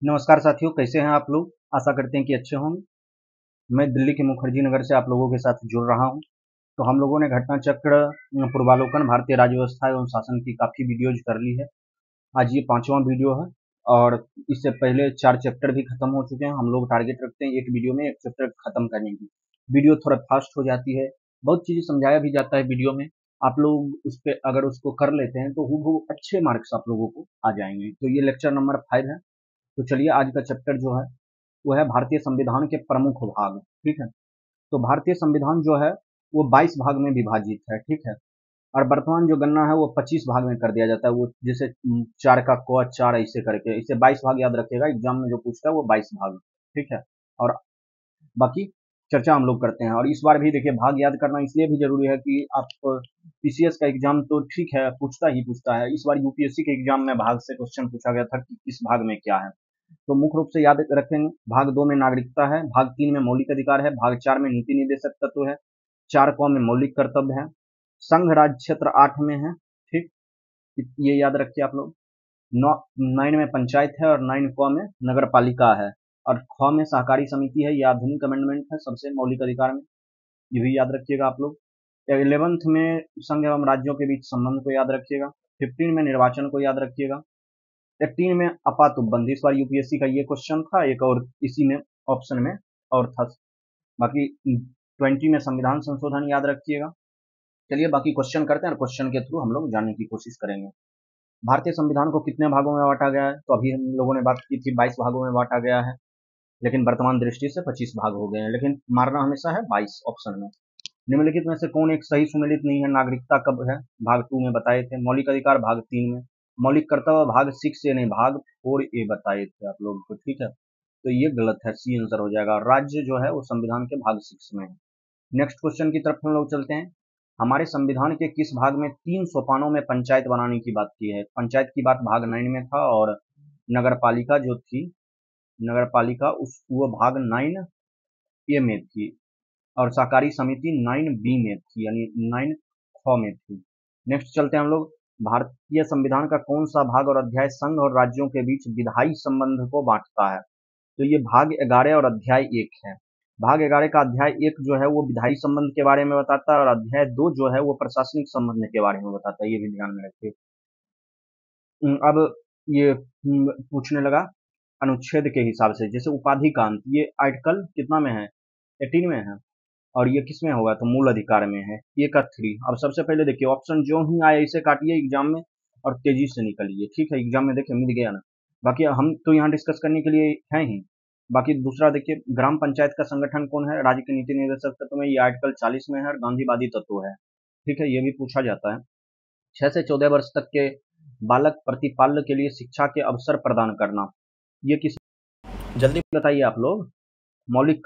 नमस्कार साथियों, कैसे हैं आप लोग। आशा करते हैं कि अच्छे होंगे। मैं दिल्ली के मुखर्जी नगर से आप लोगों के साथ जुड़ रहा हूं। तो हम लोगों ने घटना चक्र, पूर्वालोकन, भारतीय राज्य व्यवस्था एवं शासन की काफ़ी वीडियोज कर ली है। आज ये 5वां वीडियो है और इससे पहले 4 चैप्टर भी खत्म हो चुके हैं। हम लोग टारगेट रखते हैं एक वीडियो में 1 चैप्टर खत्म करने की। वीडियो थोड़ा फास्ट हो जाती है, बहुत चीज़ें समझाया भी जाता है वीडियो में। आप लोग उस पे अगर उसको कर लेते हैं तो हूबहू अच्छे मार्क्स आप लोगों को आ जाएंगे। तो ये लेक्चर नंबर 5 है। तो चलिए, आज का चैप्टर जो है वो है भारतीय संविधान के प्रमुख भाग। ठीक है। तो भारतीय संविधान जो है वो 22 भाग में विभाजित है। ठीक है। और वर्तमान जो गणना है वो 25 भाग में कर दिया जाता है। वो जैसे 4 का क 4 ऐसे करके, इसे 22 भाग याद रखिएगा, एग्जाम में जो पूछता है वो 22 भाग। ठीक है। और बाकी चर्चा हम लोग करते हैं। और इस बार भी देखिए, भाग याद करना इसलिए भी जरूरी है कि आप पीसीएस का एग्जाम तो ठीक है पूछता है। इस बार यूपीएससी के एग्जाम में भाग से क्वेश्चन पूछा गया था कि किस भाग में क्या है। तो मुख्य रूप से याद रखेंगे, भाग 2 में नागरिकता है, भाग 3 में मौलिक अधिकार है, भाग 4 में नीति निर्देशक तत्व है, 4 क में मौलिक कर्तव्य है, संघ राज्य क्षेत्र 8 में है। ठीक, ये याद रखिए आप लोग। 9 में पंचायत है और 9 क में नगर पालिका है और ख में सहकारी समिति है। ये आधुनिक अमेंडमेंट है सबसे मौलिक अधिकार में, ये भी याद रखिएगा आप लोग। 11th में संघ एवं राज्यों के बीच संबंध को याद रखिएगा। 15 में निर्वाचन को याद रखिएगा। 18 में आपात उपबंध, इस बार यूपीएससी का ये क्वेश्चन था एक और इसी में ऑप्शन में और था। बाकी 20 में संविधान संशोधन याद रखिएगा। चलिए बाकी क्वेश्चन करते हैं और क्वेश्चन के थ्रू हम लोग जानने की कोशिश करेंगे। भारतीय संविधान को कितने भागों में बांटा गया है, तो अभी हम लोगों ने बात की थी 22 भागों में बांटा गया है, लेकिन वर्तमान दृष्टि से 25 भाग हो गए हैं, लेकिन मारना हमेशा है 22 ऑप्शन में। निम्नलिखित में से कौन एक सही सुमेलित नहीं है। नागरिकता कब है, भाग 2 में बताए थे। मौलिक अधिकार भाग 3 में। मौलिक कर्तव्य भाग 6 से नहीं, भाग 4A बताए थे आप लोग को। ठीक है। तो ये गलत है, सी आंसर हो जाएगा। राज्य जो है वो संविधान के भाग 6 में है। नेक्स्ट क्वेश्चन की तरफ हम लोग चलते हैं। हमारे संविधान के किस भाग में 3 सोपानों में पंचायत बनाने की बात की है। पंचायत की बात भाग 9 में था और नगर पालिका जो थी, नगर पालिका उस वो भाग 9A में थी और सहकारी समिति 9B में थी, यानी 9 में थी। नेक्स्ट चलते हैं हम लोग। भारतीय संविधान का कौन सा भाग और अध्याय संघ और राज्यों के बीच विधायी संबंध को बांटता है, तो ये भाग 11 और अध्याय 1 है। भाग 11 का अध्याय 1 जो है वो विधायी संबंध के बारे में बताता है और अध्याय 2 जो है वो प्रशासनिक संबंध के बारे में बताता है, ये भी ध्यान में रखिए। अब ये पूछने लगा अनुच्छेद के हिसाब से, जैसे उपाधि का अंत, ये आर्टिकल कितना में है, 18 में है। और ये किसमें होगा, तो मूल अधिकार में है, 1 का 3। अब सबसे पहले देखिए, ऑप्शन जो ही आए इसे काटिए एग्जाम में और तेजी से निकलिए। ठीक है, एग्जाम में देखिए मिल गया ना। बाकी हम तो यहाँ डिस्कस करने के लिए हैं ही। बाकी दूसरा देखिए, ग्राम पंचायत का संगठन कौन है, राज्य के नीति निर्देशक तत्व में, ये आर्टिकल 40 में है और गांधीवादी तत्व है। ठीक है, ये भी पूछा जाता है। 6 से 14 वर्ष तक के बालक प्रतिपाल्य के लिए शिक्षा के अवसर प्रदान करना, ये किस, जल्दी बताइए आप लोग। मौलिक